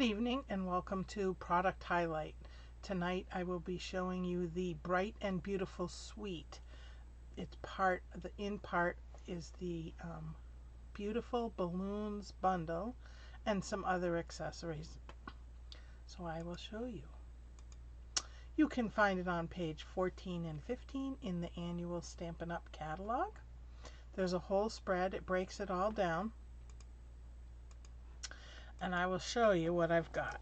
Good evening and welcome to Product Highlight. Tonight I will be showing you the Bright and Beautiful Suite. It's in part is the Beautiful Balloons bundle and some other accessories. So I will show you. You can find it on page 14 and 15 in the annual Stampin' Up catalog. There's a whole spread. It breaks it all down. And I will show you what I've got.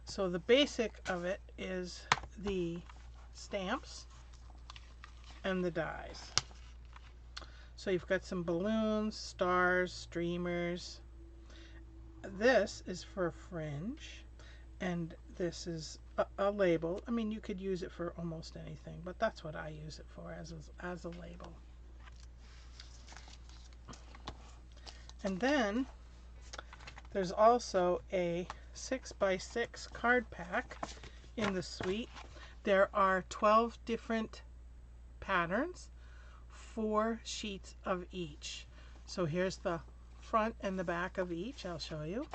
So the basic of it is the stamps and the dies. So you've got some balloons, stars, streamers. This is for fringe, and this is a label. I mean, you could use it for almost anything, but that's what I use it for, as a label. And then there's also a 6x6 card pack in the suite. There are 12 different patterns, 4 sheets of each. So here's the front and the back of each. I'll show you.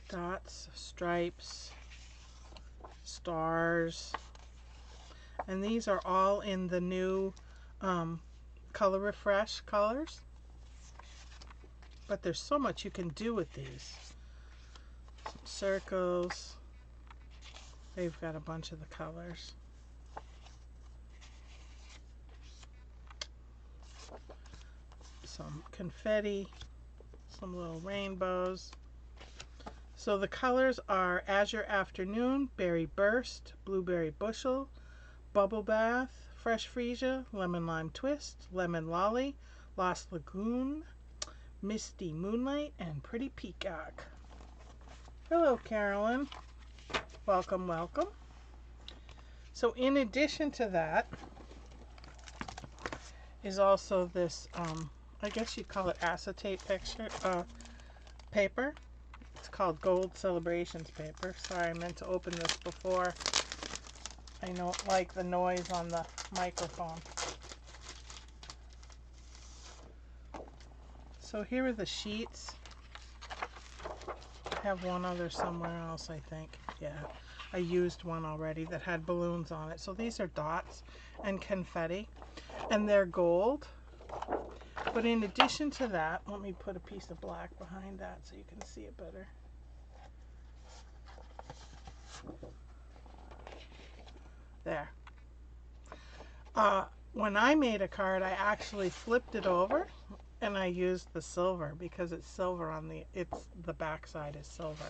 Dots, stripes, stars. And these are all in the new Color Refresh colors. But there's so much you can do with these. Some circles. They've got a bunch of the colors. Some confetti. Some little rainbows. So the colors are Azure Afternoon, Berry Burst, Blueberry Bushel, Bubble Bath, Fresh Freesia, Lemon Lime Twist, Lemon Lolly, Lost Lagoon, Misty Moonlight, and Pretty Peacock. Hello, Carolyn. Welcome, welcome. So in addition to that is also this, I guess you'd call it acetate paper. It's called Gold Celebrations paper. Sorry, I meant to open this before. I don't like the noise on the microphone. So here are the sheets. I have one other somewhere else, I think. Yeah, I used one already that had balloons on it. So these are dots and confetti, and they're gold. But in addition to that, let me put a piece of black behind that so you can see it better. There. When I made a card, I actually flipped it over. And I used the silver because it's silver on the back side is silver.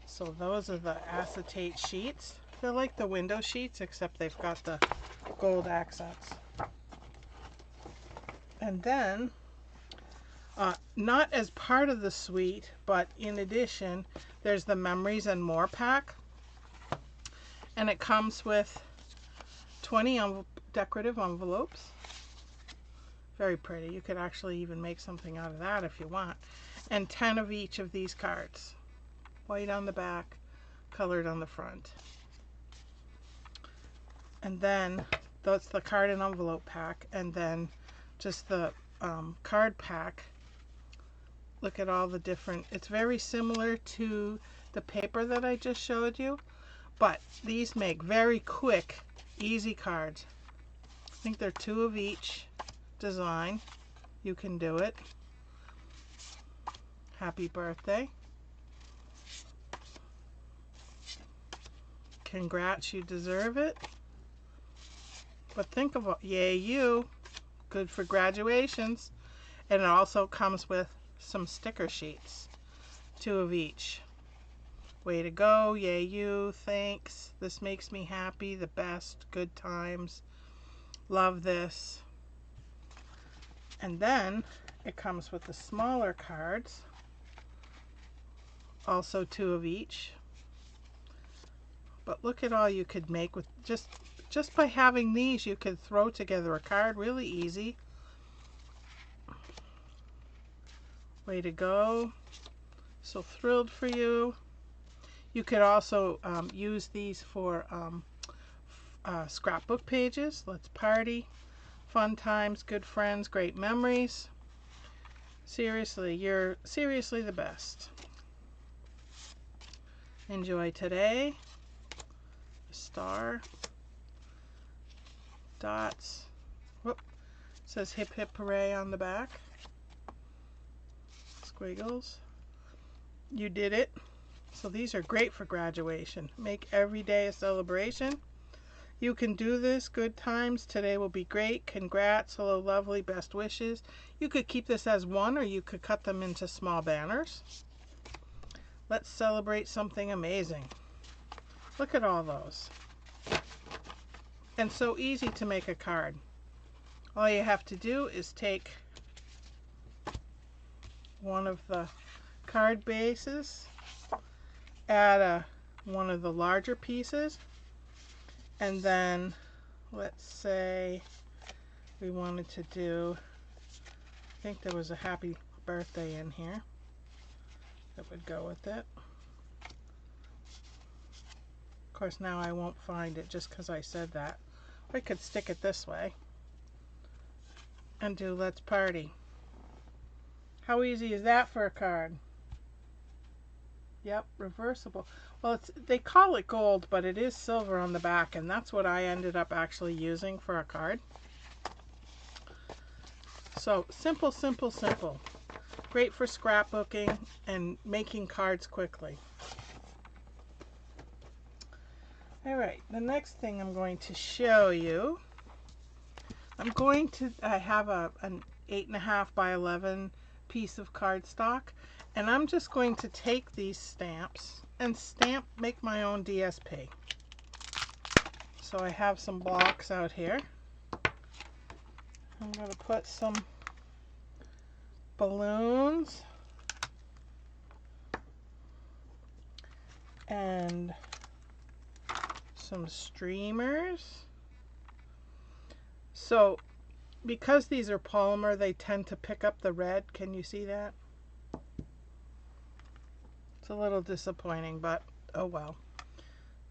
So those are the acetate sheets. They're like the window sheets, except they've got the gold accents. And then, not as part of the suite, but in addition, there's the Memories and More pack. And it comes with 20 decorative envelopes. Very pretty. You could actually even make something out of that if you want. And 10 of each of these cards. White on the back, colored on the front. And then that's the card and envelope pack. And then just the card pack. Look at all the different. It's very similar to the paper that I just showed you. But these make very quick, easy cards. I think they're 2 of each design. You can do it. Happy birthday. Congrats, you deserve it. But think about, yay you, good for graduations. And it also comes with some sticker sheets, 2 of each. Way to go, yay you, thanks. This makes me happy, the best, good times. Love this. And then it comes with the smaller cards, also 2 of each. But look at all you could make with just by having these. You could throw together a card really easy. Way to go. So thrilled for you. You could also use these for scrapbook pages. Let's party. Fun times, good friends, great memories. Seriously, you're seriously the best. Enjoy today. Star. Dots. Whoop. Says hip hip hooray on the back. Squiggles. You did it. So these are great for graduation. Make every day a celebration. You can do this. Good times. Today will be great. Congrats. Hello, lovely. Best wishes. You could keep this as one, or you could cut them into small banners. Let's celebrate something amazing. Look at all those. And so easy to make a card. All you have to do is take one of the card bases, add one of the larger pieces, and then let's say we wanted to do, I think there was a happy birthday in here that would go with it. Of course, now I won't find it just because I said that. I could stick it this way and do let's party. How easy is that for a card? Yep, reversible. Well, they call it gold, but it is silver on the back, and that's what I ended up actually using for a card. So simple, simple, simple. Great for scrapbooking and making cards quickly. All right, the next thing I'm going to show you, I have an 8.5 by 11 piece of cardstock, and I'm just going to take these stamps and make my own DSP. So I have some blocks out here. I'm going to put some balloons and some streamers. So because these are polymer, they tend to pick up the red. Can you see that? It's a little disappointing, but oh well.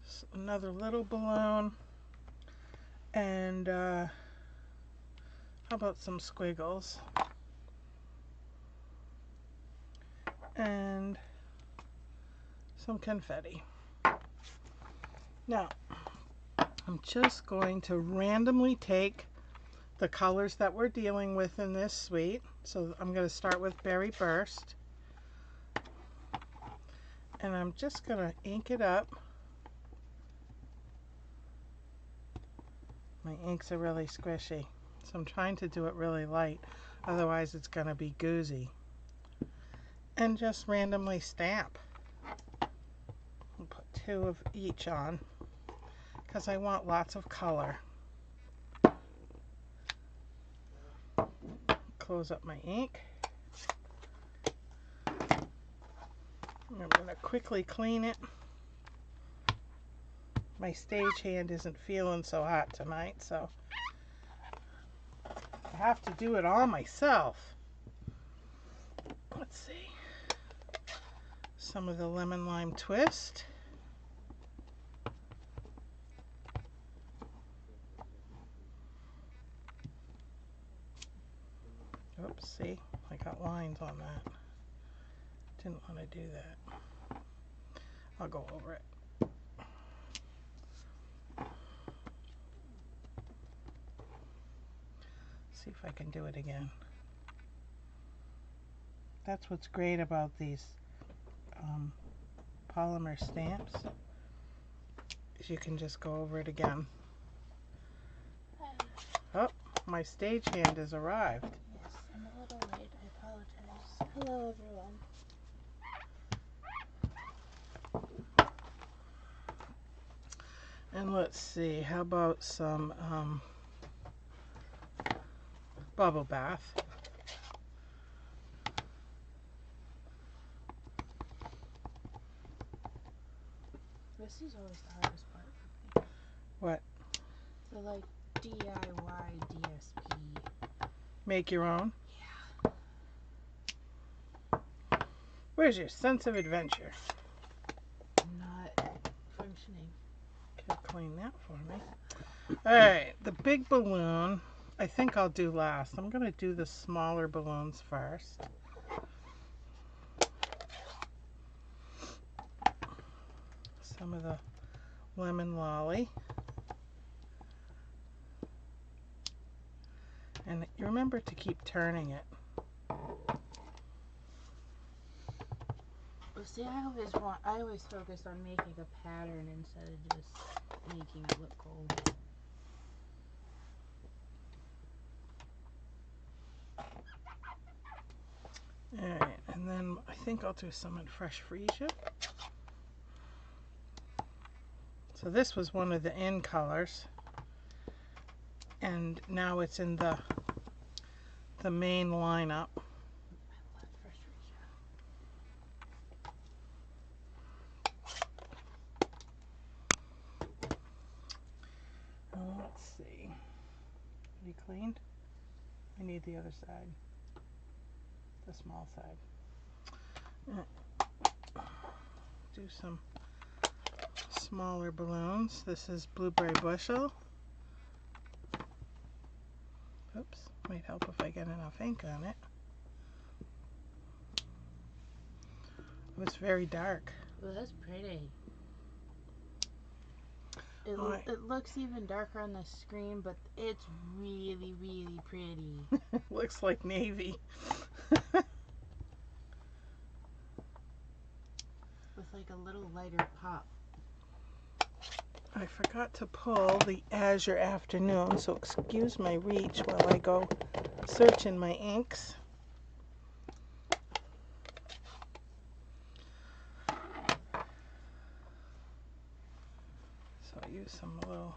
So another little balloon, and how about some squiggles and some confetti. Now I'm just going to randomly take the colors that we're dealing with in this suite. So I'm going to start with Berry Burst, and I'm just going to ink it up. My inks are really squishy, so I'm trying to do it really light, otherwise it's going to be goozy. And just randomly stamp. I'll put 2 of each on because I want lots of color. Close up my ink. I'm going to quickly clean it. My stage hand isn't feeling so hot tonight, so I have to do it all myself. Let's see. Some of the lemon lime twist. Oops, see, I got lines on that. Didn't want to do that. I'll go over it. See if I can do it again. That's what's great about these polymer stamps, is you can just go over it again. Oh, my stage hand has arrived. Yes, I'm a little late. I apologize. Hello, everyone. And let's see, how about some bubble bath. This is always the hardest part. What? The like DIY DSP. Make your own? Yeah. Where's your sense of adventure? Not functioning. Okay, clean that for me. Alright, the big balloon, I think I'll do last. I'm going to do the smaller balloons first. some of the lemon lolly. And you remember to keep turning it. Well, see, I always focus on making a pattern instead of just making it look cool. Alright, and then I think I'll do some in fresh freesia. So this was one of the in colors, and now it's in the main lineup. I love fresh freesia. Let's see. Have you cleaned? I need the other side. The small side. Do some smaller balloons. This is blueberry bushel. Oops, might help if I get enough ink on it. It was very dark. Well, that's pretty. It looks even darker on the screen, but it's really, really pretty. Looks like navy. With like a little lighter pop. I forgot to pull the Azure Afternoon, so excuse my reach while I go search in my inks. So I use some little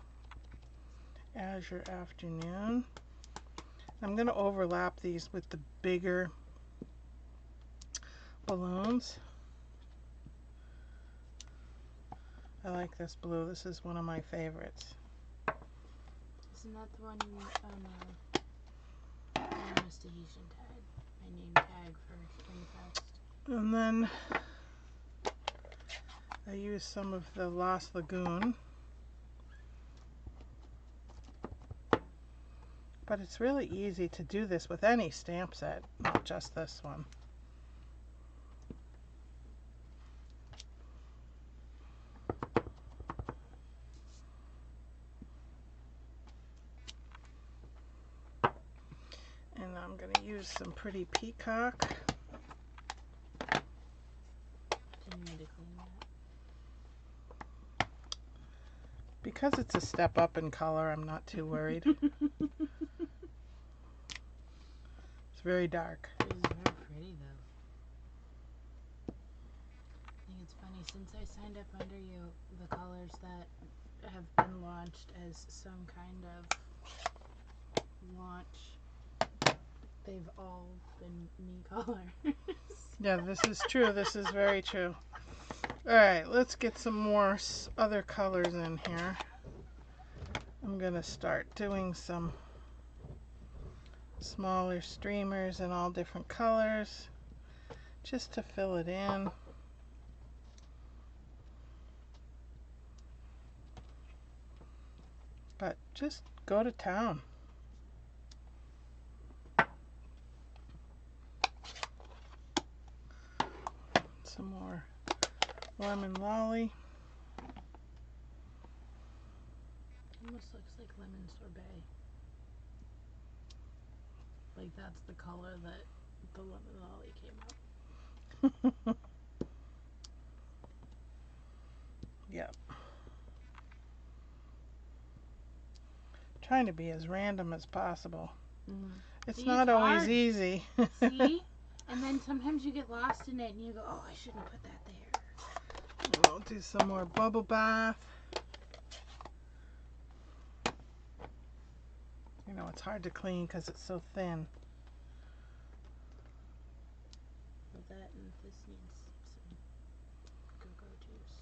Azure Afternoon. I'm going to overlap these with the bigger balloons. I like this blue. This is one of my favorites. Isn't that the one on Miss Tahitian tag? My name tag for Springfest. And then I use some of the Lost Lagoon. But it's really easy to do this with any stamp set, not just this one. And I'm going to use some pretty peacock. Do you need to clean that? Because it's a step up in color, I'm not too worried. It's very dark. It is very pretty though. I think it's funny, since I signed up under you, the colors that have been launched as some kind of launch, they've all been me colors. Yeah, this is true. This is very true. Alright, let's get some more other colors in here. I'm going to start doing some smaller streamers in all different colors just to fill it in. But just go to town. Some more lemon lolly. Almost looks like lemon sorbet. Like that's the color that the lemon lolly came out. Yep. Trying to be as random as possible. It's See, not it's always hard. easy. See? And then sometimes you get lost in it and you go, oh, I shouldn't have put that there. And I'll do some more bubble bath. You know, it's hard to clean because it's so thin. Well, that and this needs some go-go juice.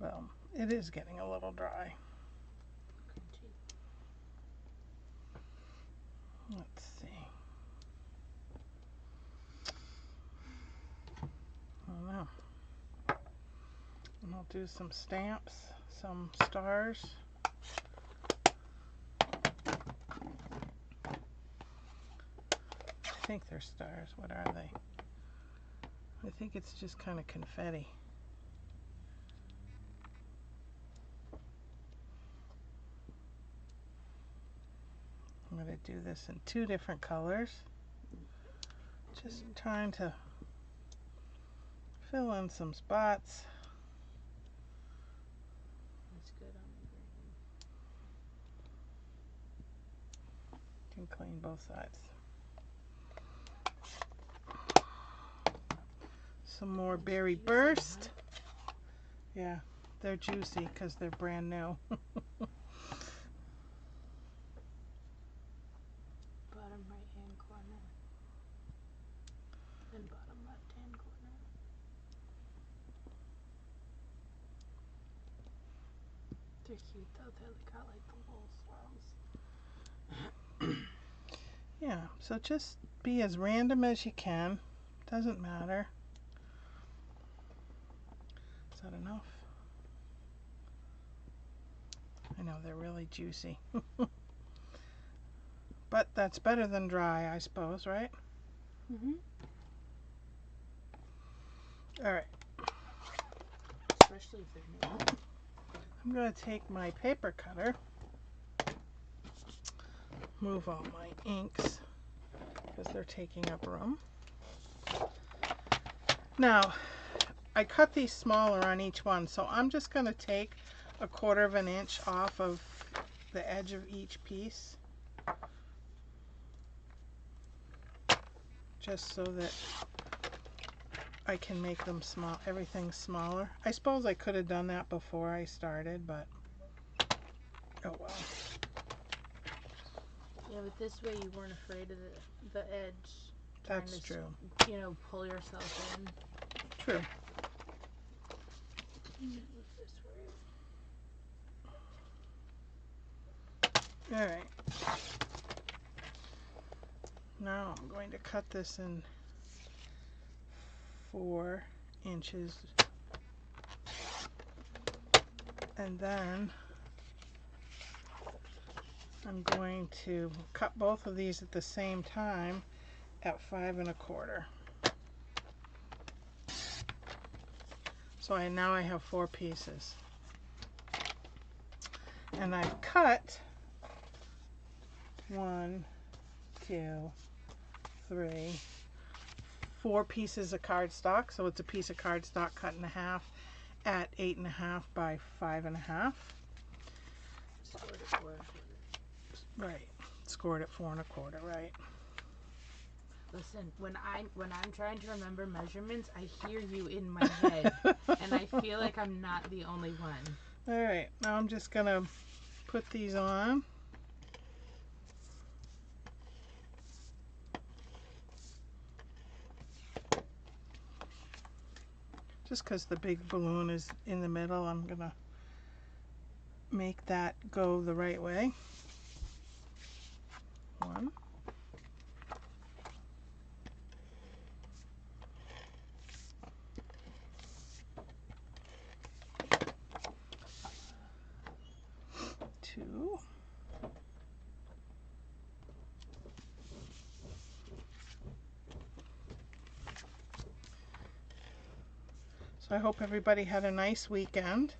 Well, it is getting a little dry. Crunchy. Let's see. I don't know. And I'll do some stamps, some stars. I think they're stars. What are they? I think it's just kind of confetti. to do this in 2 different colors. Just trying to fill in some spots. That's good on the green. You can clean both sides. Some more That's berry juicy, burst. huh? Yeah, they're juicy because they're brand new. Bottom right hand corner and bottom left hand corner. They're cute though, they got like the little swirls. Yeah, so just be as random as you can. Doesn't matter. Is that enough? I know they're really juicy. But that's better than dry, I suppose, right? Mm-hmm. Alright. Especially if they're new. I'm going to take my paper cutter, move all my inks because they're taking up room. Now, I cut these smaller on each one, so I'm just going to take 1/4 of an inch off of the edge of each piece, just so that I can make them small, everything smaller. I suppose I could have done that before I started, but oh well. Yeah, but this way you weren't afraid of the edge. That's true. You know, pull yourself in. True. Move this way. Alright. Now I'm going to cut this in 4 inches. And then I'm going to cut both of these at the same time at 5 1/4. So now I have 4 pieces. And I've cut 1, 2, 3, 4 pieces of cardstock. So it's a piece of cardstock cut in half at 8 1/2 by 5 1/2. Scored at 4 1/4. Right. Scored at 4 1/4. Right. Listen, when I'm trying to remember measurements, I hear you in my head, and I feel like I'm not the only one. All right. Now I'm just gonna put these on. Just because the big balloon is in the middle, I'm gonna make that go the right way. 1. 2. So I hope everybody had a nice weekend.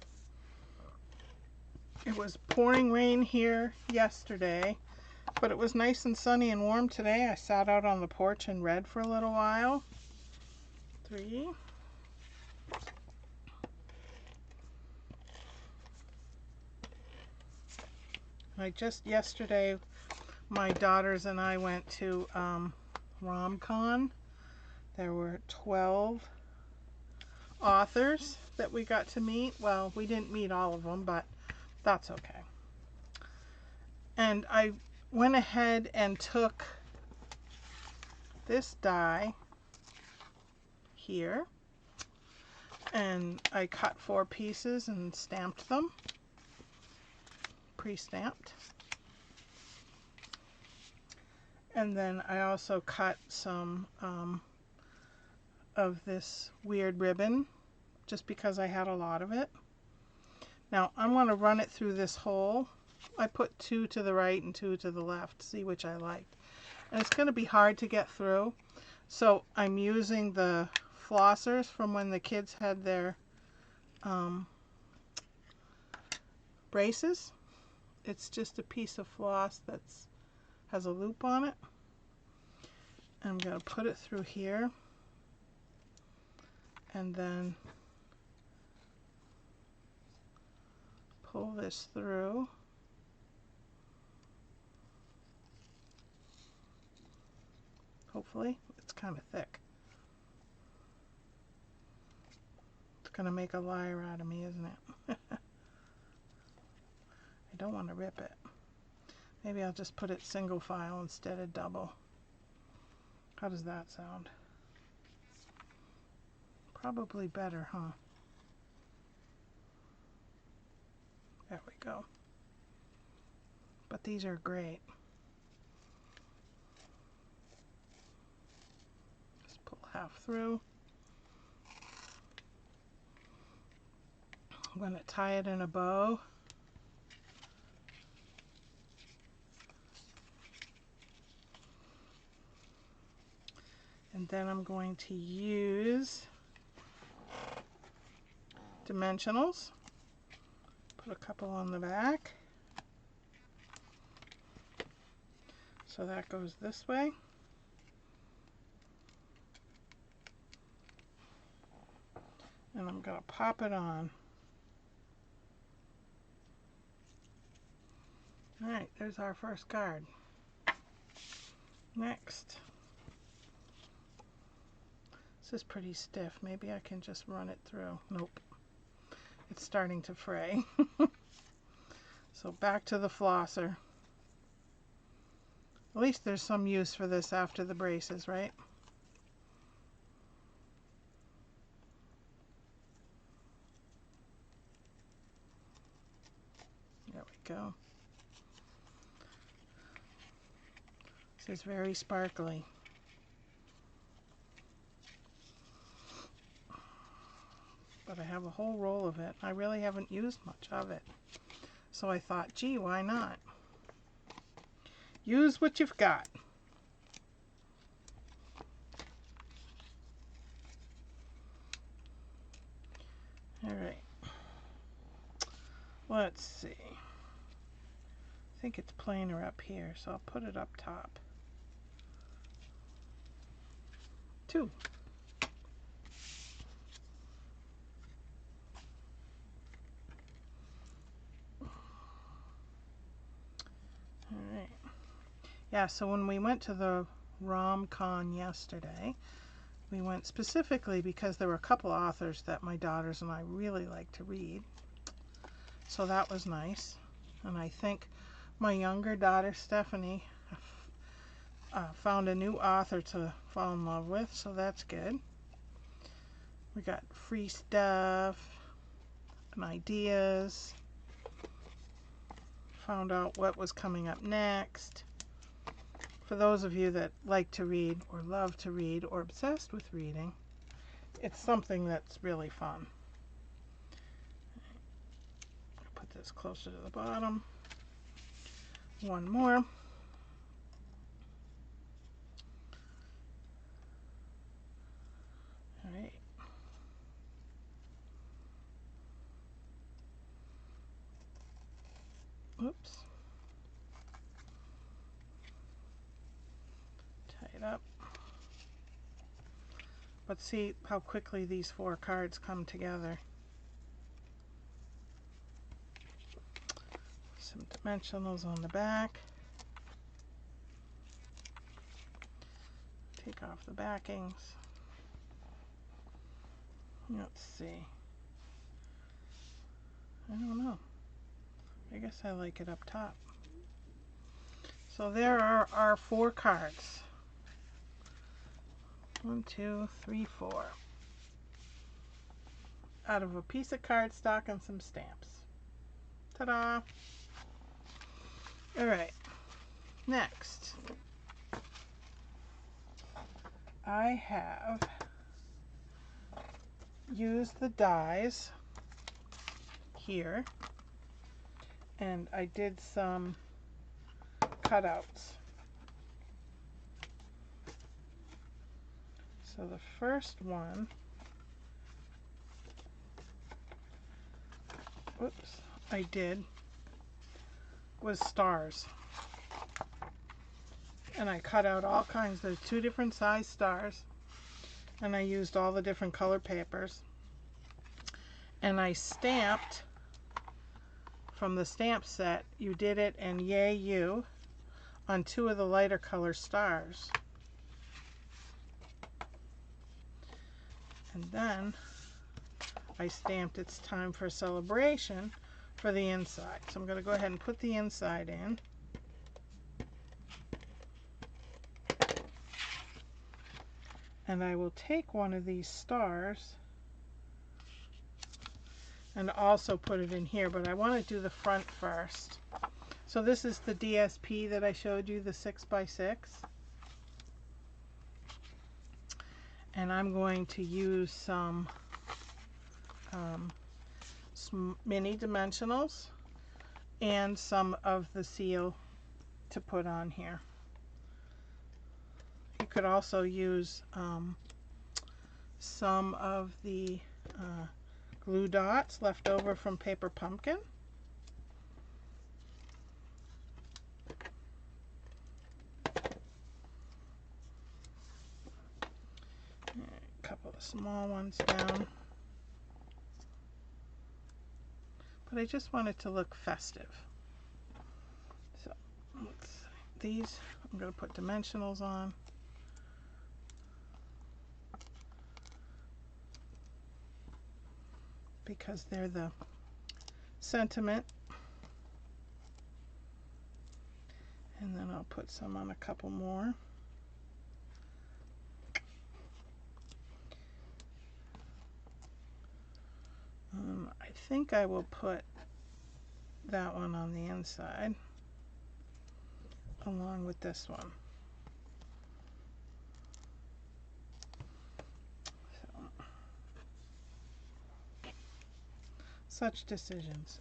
It was pouring rain here yesterday, but it was nice and sunny and warm today. I sat out on the porch and read for a little while. 3. Yesterday, my daughters and I went to RomCon. There were 12 authors that we got to meet. Well, we didn't meet all of them, but that's okay. And I went ahead and took this die here, and I cut 4 pieces and stamped them, pre-stamped. And then I also cut some of this weird ribbon, just because I had a lot of it. Now I'm going to run it through this hole. I put 2 to the right and 2 to the left, see which I liked. And it's going to be hard to get through, so I'm using the flossers from when the kids had their braces. It's just a piece of floss that's has a loop on it. I'm going to put it through here and then pull this through. Hopefully. It's kind of thick. It's going to make a liar out of me, isn't it? I don't want to rip it. Maybe I'll just put it single file instead of double. How does that sound? Probably better, huh? There we go. But these are great. Just pull half through. I'm going to tie it in a bow. And then I'm going to use dimensionals. Put a couple on the back. So that goes this way. And I'm going to pop it on. Alright, there's our first card. Next. This is pretty stiff. Maybe I can just run it through. Nope. It's starting to fray. So back to the flosser. At least there's some use for this after the braces, right? There we go. This is very sparkly. But I have a whole roll of it. I really haven't used much of it. So I thought, gee, why not? Use what you've got. Alright. Let's see. I think it's plainer up here, so I'll put it up top. 2. Alright. Yeah, so when we went to the rom-con yesterday, we went specifically because there were a couple authors that my daughters and I really like to read. So that was nice. And I think my younger daughter, Stephanie, found a new author to fall in love with, so that's good. We got free stuff and ideas. Found out what was coming up next. For those of you that like to read or love to read or obsessed with reading, it's something that's really fun. Put this closer to the bottom. One more. All right. Oops. Tie it up. But see how quickly these 4 cards come together. Some dimensionals on the back. Take off the backings. Let's see. I don't know. I guess I like it up top. So there are our 4 cards. 1, 2, 3, 4. Out of a piece of cardstock and some stamps. Ta-da! Alright, next. I have used the dies here, and I did some cutouts. So the first one, I did was stars. And I cut out all kinds. There's 2 different size stars. And I used all the different color papers. And I stamped from the stamp set, You Did It and Yay You, on 2 of the lighter color stars. And then I stamped It's Time for Celebration for the inside. So I'm going to go ahead and put the inside in. And I will take one of these stars and also put it in here, but I want to do the front first. So this is the DSP that I showed you, the 6x6. And I'm going to use some mini dimensionals and some of the seal to put on here. You could also use some of the glue dots left over from Paper Pumpkin. A couple of small ones down. But I just want it to look festive. So these I'm going to put dimensionals on. Because they're the sentiment. And then I'll put some on a couple more. I think I will put that one on the inside along with this one. So, such decisions.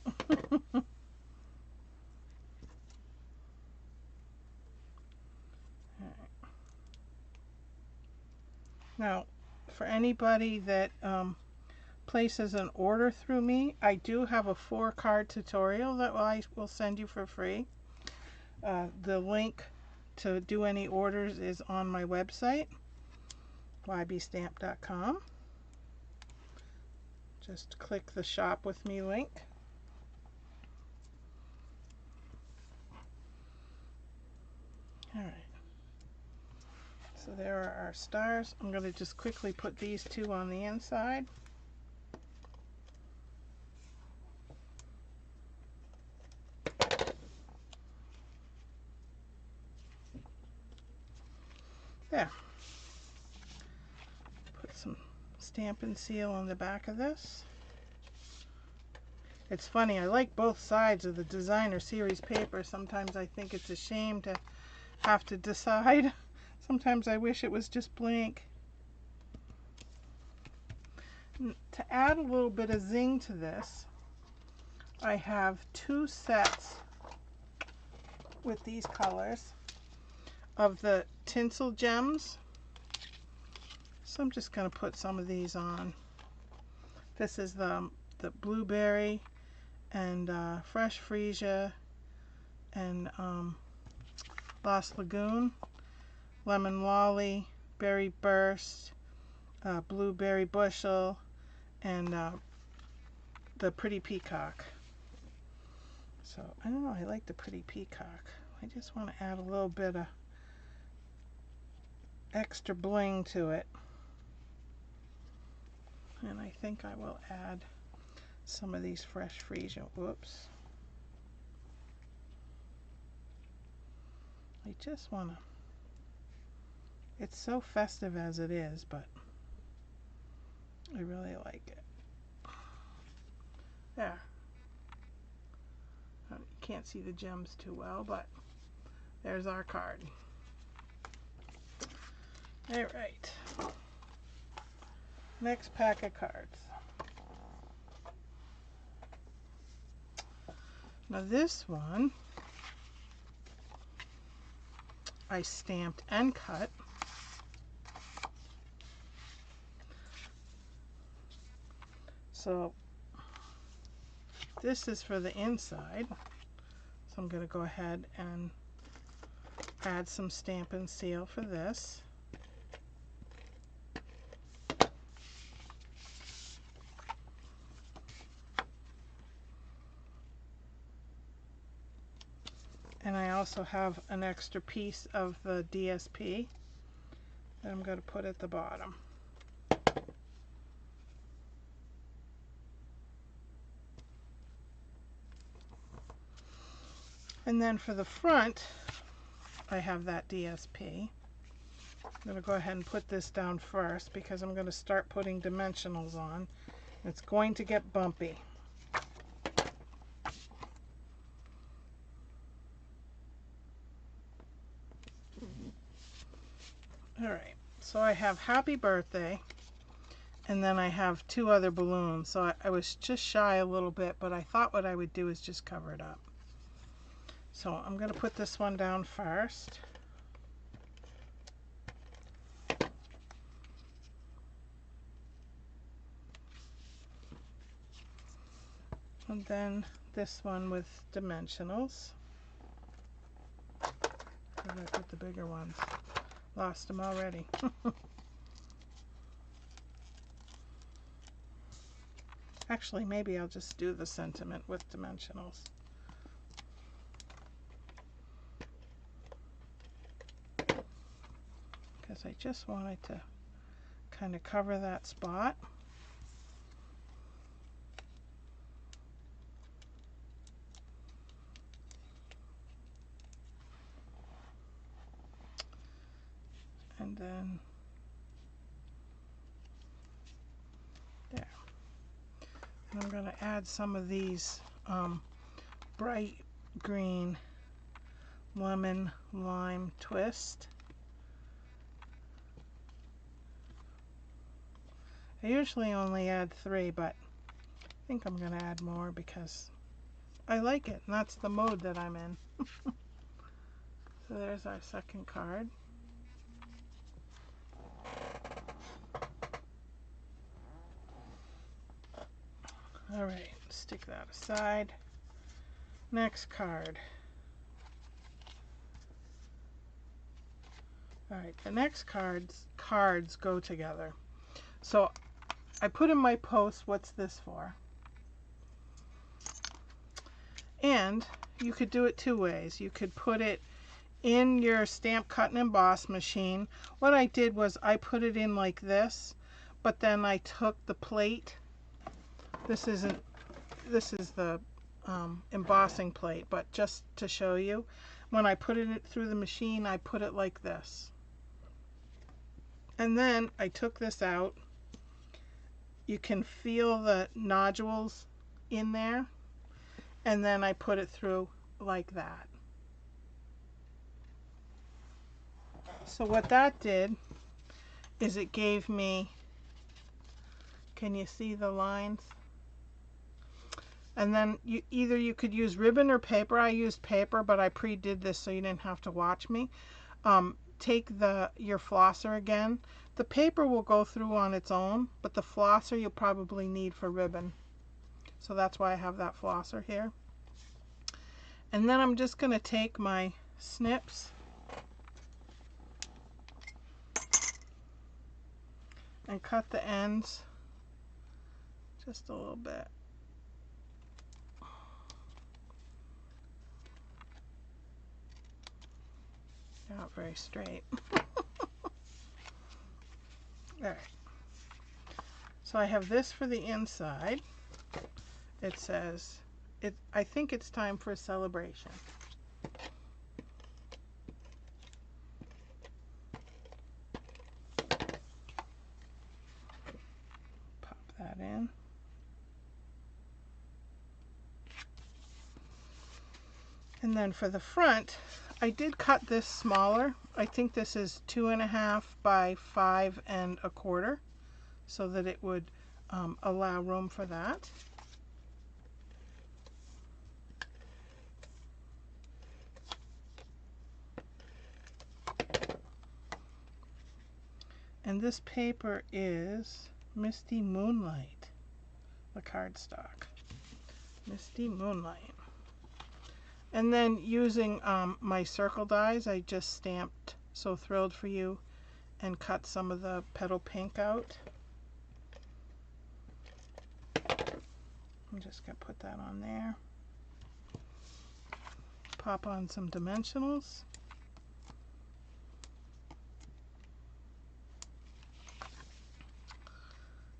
Now, for anybody that places an order through me, I do have a 4-card tutorial that I will send you for free. The link to do any orders is on my website, ybstamp.com. Just click the Shop With Me link. Alright. So there are our stars. I'm going to just quickly put these 2 on the inside. There. Put some Stampin' Seal on the back of this. It's funny, I like both sides of the designer series paper. Sometimes I think it's a shame to have to decide. Sometimes I wish it was just blank. To add a little bit of zing to this, I have 2 sets with these colors of the tinsel gems. So I'm just going to put some of these on. This is the blueberry and fresh freesia and Lost Lagoon, lemon lolly, berry burst, blueberry bushel, and the pretty peacock. So I don't know, I like the pretty peacock. I just want to add a little bit of extra bling to it. And I think I will add some of these fresh freesia. Whoops. I just want to, it's so festive as it is, but I really like it. There. You can't see the gems too well, but there's our card. All right. Next pack of cards. Now this one I stamped and cut. So this is for the inside. So I'm going to go ahead and add some Stampin' Seal for this. And I also have an extra piece of the DSP that I'm going to put at the bottom. And then for the front, I have that DSP. I'm going to go ahead and put this down first because I'm going to start putting dimensionals on. It's going to get bumpy. Alright, so I have Happy Birthday, and then I have two other balloons. So I was just shy a little bit, but I thought what I would do is just cover it up. So I'm going to put this one down first. And then this one with dimensionals. Where did I put the bigger ones? Lost them already. Actually, maybe I'll just do the sentiment with dimensionals. Because I just wanted to kind of cover that spot. And then there. And I'm going to add some of these bright green lemon lime twist. I usually only add 3, but I think I'm going to add more because I like it, and that's the mode that I'm in. So there's our second card. Alright, stick that aside. Next card. Alright, the next cards go together. So I put in my post, what's this for? And you could do it 2 ways. You could put it in your stamp cut and emboss machine. What I did was I put it in like this, but then I took the plate. This is the embossing plate, but just to show you, when I put it through the machine, I put it like this. And then I took this out. You can feel the nodules in there. And then I put it through like that. So what that did is it gave me, can you see the lines? And then you could use ribbon or paper. I used paper, but I pre-did this so you didn't have to watch me. Take your flosser again. The paper will go through on its own, but the flosser you'll probably need for ribbon. So that's why I have that flosser here. And then I'm just going to take my snips and cut the ends just a little bit. Not very straight. Alright. So I have this for the inside. It says, I think it's time for a celebration. Pop that in. And then for the front, I did cut this smaller. I think this is 2.5 by 5 1/4, so that it would allow room for that. And this paper is Misty Moonlight, the cardstock. Misty Moonlight. And then using my circle dies, I just stamped So Thrilled for You and cut some of the petal pink out. I'm just going to put that on there. Pop on some dimensionals.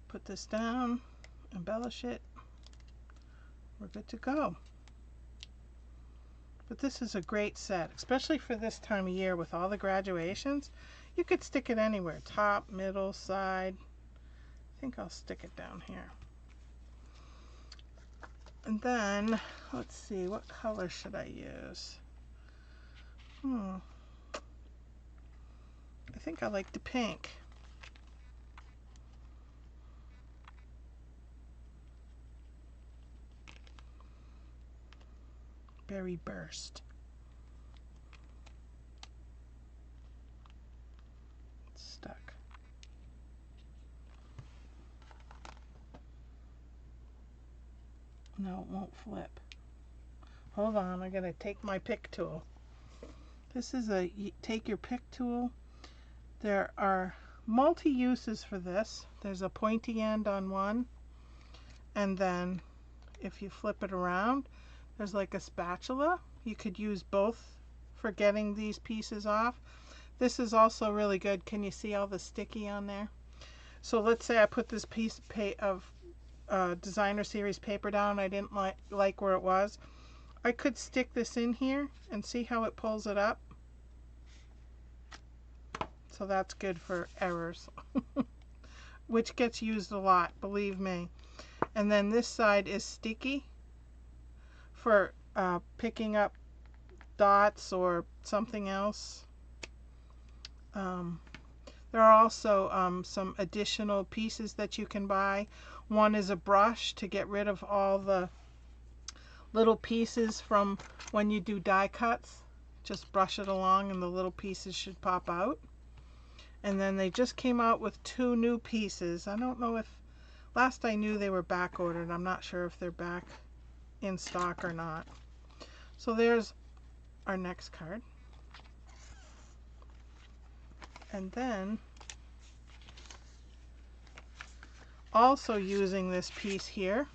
Put this down, embellish it. We're good to go. But this is a great set, especially for this time of year with all the graduations. You could stick it anywhere, top, middle, side. I think I'll stick it down here. And then, let's see, what color should I use? I think I like the pink. Berry Burst. It's stuck. No, it won't flip. Hold on, I gotta take my pick tool. This is a take your pick tool. There are multi-uses for this. There's a pointy end on one, and then if you flip it around, there's like a spatula. You could use both for getting these pieces off. This is also really good. Can you see all the sticky on there? So let's say I put this piece of designer series paper down. I didn't like where it was. I could stick this in here and see how it pulls it up. So that's good for errors, which gets used a lot, believe me. And then this side is sticky for picking up dots or something else. There are also some additional pieces that you can buy. One is a brush to get rid of all the little pieces from when you do die cuts. Just brush it along and the little pieces should pop out. And then they just came out with 2 new pieces. I don't know if, last I knew they were back ordered. I'm not sure if they're back in stock or not. So there's our next card. And then also using this piece here,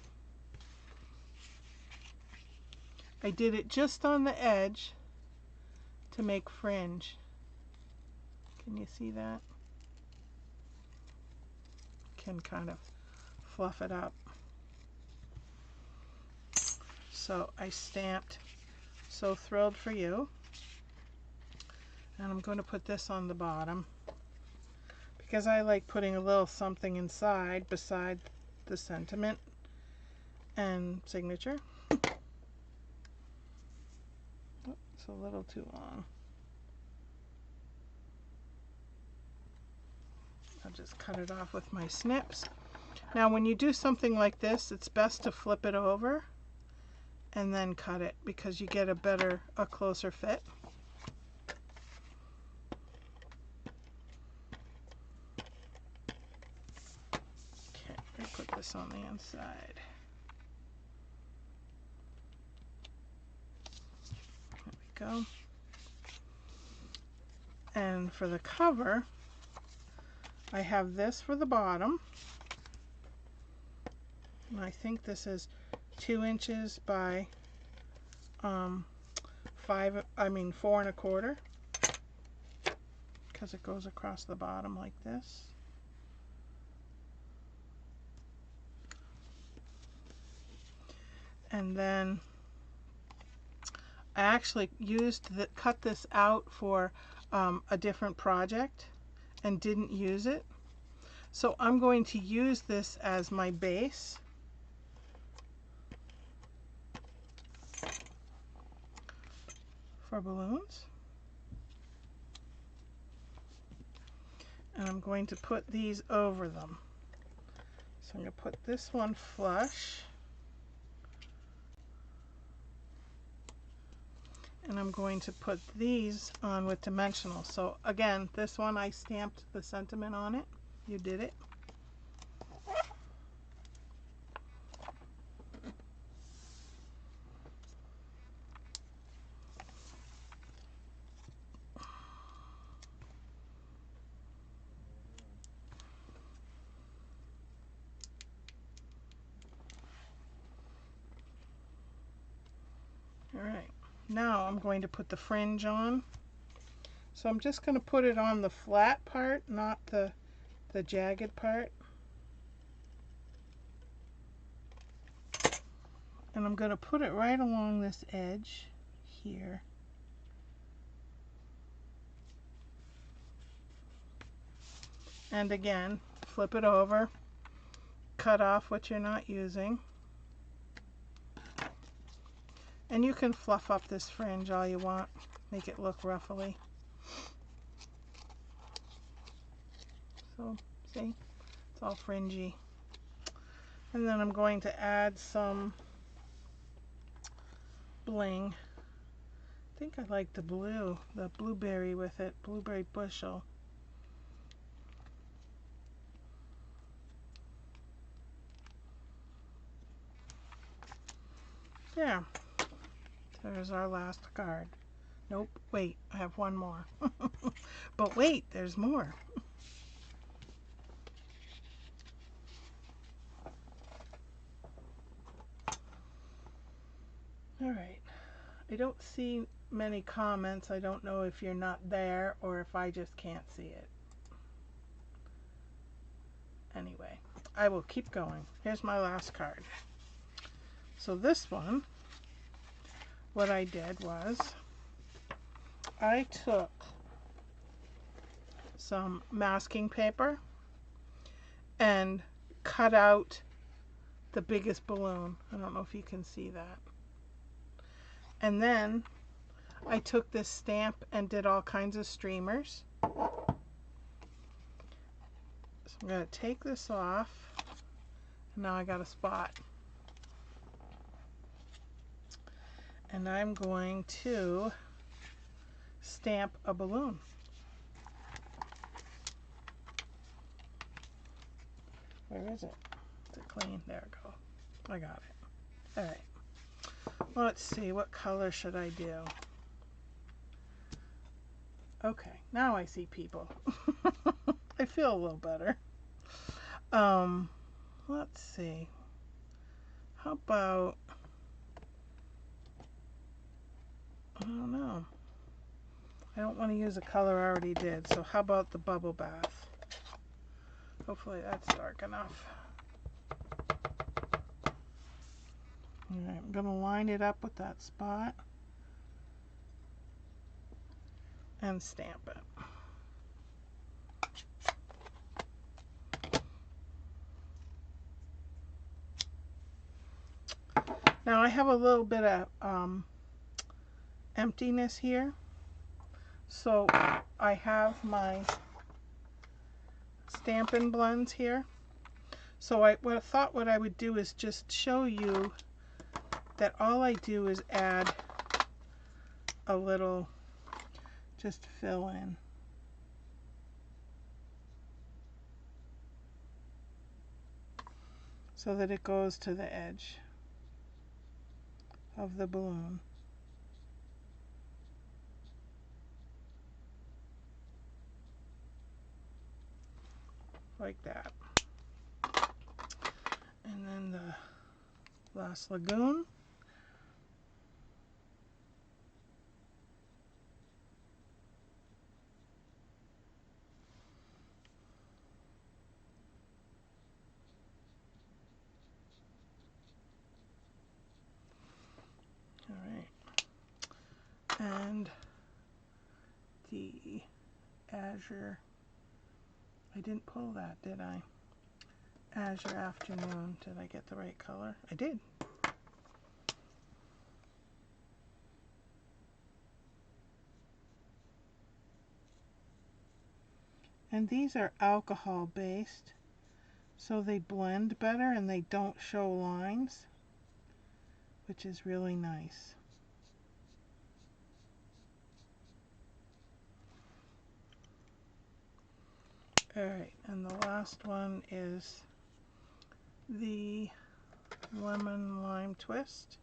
I did it just on the edge to make fringe. Can you see that? Can kind of fluff it up. So I stamped So Thrilled for You. And I'm going to put this on the bottom because I like putting a little something inside beside the sentiment and signature. Oh, it's a little too long. I'll just cut it off with my snips. Now when you do something like this, it's best to flip it over and then cut it because you get a closer fit. Okay, I put this on the inside. There we go. And for the cover, I have this for the bottom. And I think this is 2 inches by 4 1/4, because it goes across the bottom like this. And then I actually cut this out for a different project and didn't use it. So I'm going to use this as my base. For balloons. And I'm going to put these over them. So I'm going to put this one flush. And I'm going to put these on with dimensional. So again, this one I stamped the sentiment on it. You did it. Now I'm going to put the fringe on. So I'm just going to put it on the flat part, not the jagged part. And I'm going to put it right along this edge here. And again, flip it over, cut off what you're not using. And you can fluff up this fringe all you want, make it look ruffly. So, see, it's all fringy. And then I'm going to add some bling. I think I like the blue, the blueberry with it, blueberry bushel. There. There's our last card. Nope, wait, I have one more. But wait, there's more. Alright, I don't see many comments. I don't know if you're not there or if I just can't see it. Anyway, I will keep going. Here's my last card. So this one, what I did was I took some masking paper and cut out the biggest balloon. I don't know if you can see that. And then I took this stamp and did all kinds of streamers. So I'm going to take this off. And now I got a spot. And I'm going to stamp a balloon. Where is it? Is it clean? There we go. I got it. Alright. Let's see, what color should I do? Okay, now I see people. I feel a little better. Let's see. How about, I don't know. I don't want to use a color I already did, so how about the bubble bath? Hopefully that's dark enough. Alright, I'm going to line it up with that spot and stamp it. Now I have a little bit of emptiness here, so I have my Stampin' blends here. So I thought what I would do is just show you that all I do is add a little, just fill in. So that it goes to the edge of the balloon. Like that. And then the last lagoon. And the Azure, I didn't pull that, did I? Azure Afternoon, did I get the right color? I did. And these are alcohol based, so they blend better and they don't show lines, which is really nice. Alright, and the last one is the lemon lime twist.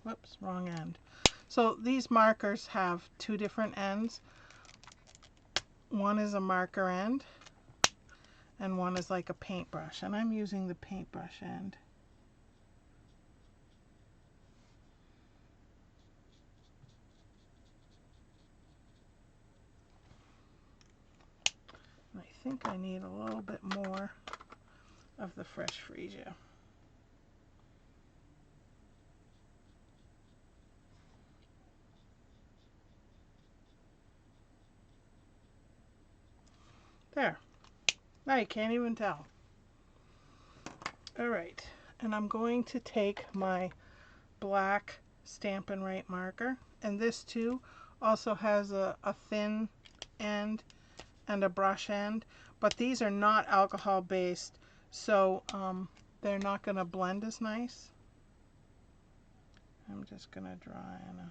Whoops, wrong end. So these markers have two different ends. One is a marker end and one is like a paintbrush, and I'm using the paintbrush end. think I need a little bit more of the fresh freesia. There. Now you can't even tell. Alright, and I'm going to take my black Stampin' Up marker, and this too also has a thin end and a brush end, but these are not alcohol based, so they're not going to blend as nice. I'm just going to draw in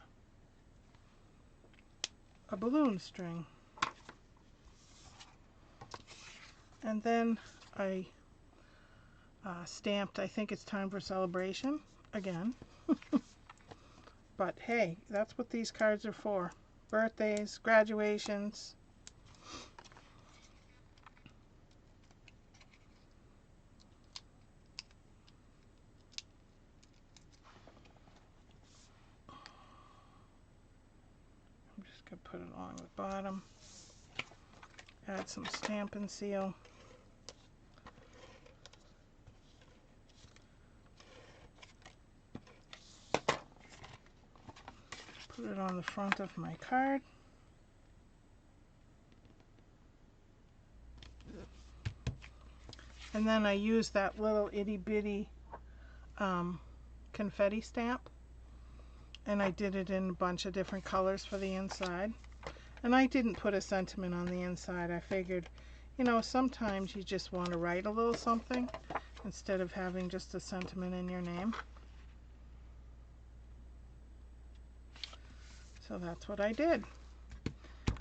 a balloon string. And then I stamped I think it's time for celebration again. But hey, that's what these cards are for. Birthdays, graduations. I'm just going to put it along the bottom. Add some Stampin' Seal. Put it on the front of my card. And then I use that little itty bitty confetti stamp. And I did it in a bunch of different colors for the inside. And I didn't put a sentiment on the inside. I figured, you know, sometimes you just want to write a little something instead of having just a sentiment in your name. So that's what I did.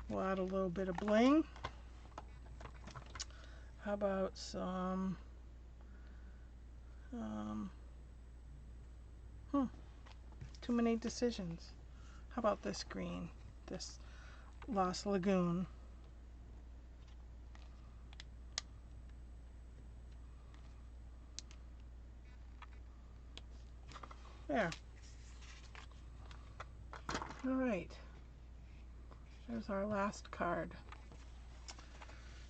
We'll add a little bit of bling. How about some too many decisions. How about this green, this Lost Lagoon? There. All right. There's our last card.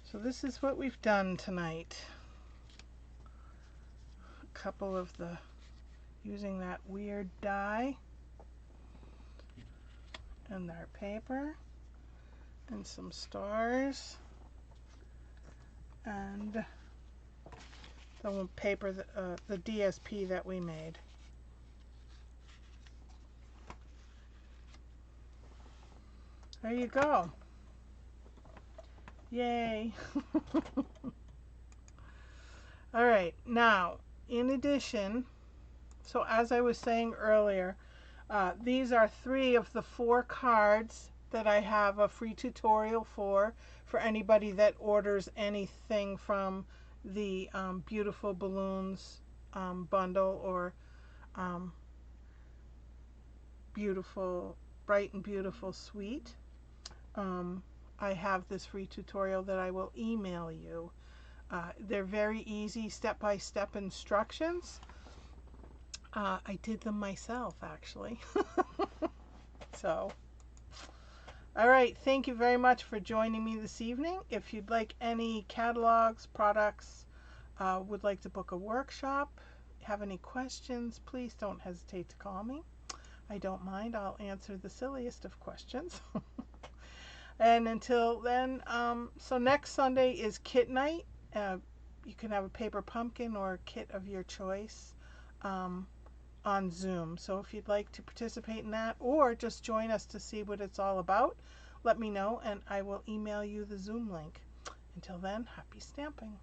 So this is what we've done tonight. A couple of the, using that weird die and our paper and some stars and the paper, the DSP that we made. There you go. Yay. All right, now in addition, so as I was saying earlier, these are 3 of the 4 cards that I have a free tutorial for anybody that orders anything from the Beautiful Balloons bundle or beautiful, bright and beautiful suite. I have this free tutorial that I will email you. They're very easy step-by-step instructions. I did them myself actually. So, all right, thank you very much for joining me this evening. If you'd like any catalogs, products, would like to book a workshop, have any questions, please don't hesitate to call me. I don't mind. I'll answer the silliest of questions. And until then, so next Sunday is kit night. You can have a paper pumpkin or kit of your choice on Zoom. So if you'd like to participate in that or just join us to see what it's all about, let me know and I will email you the Zoom link. Until then, happy stamping.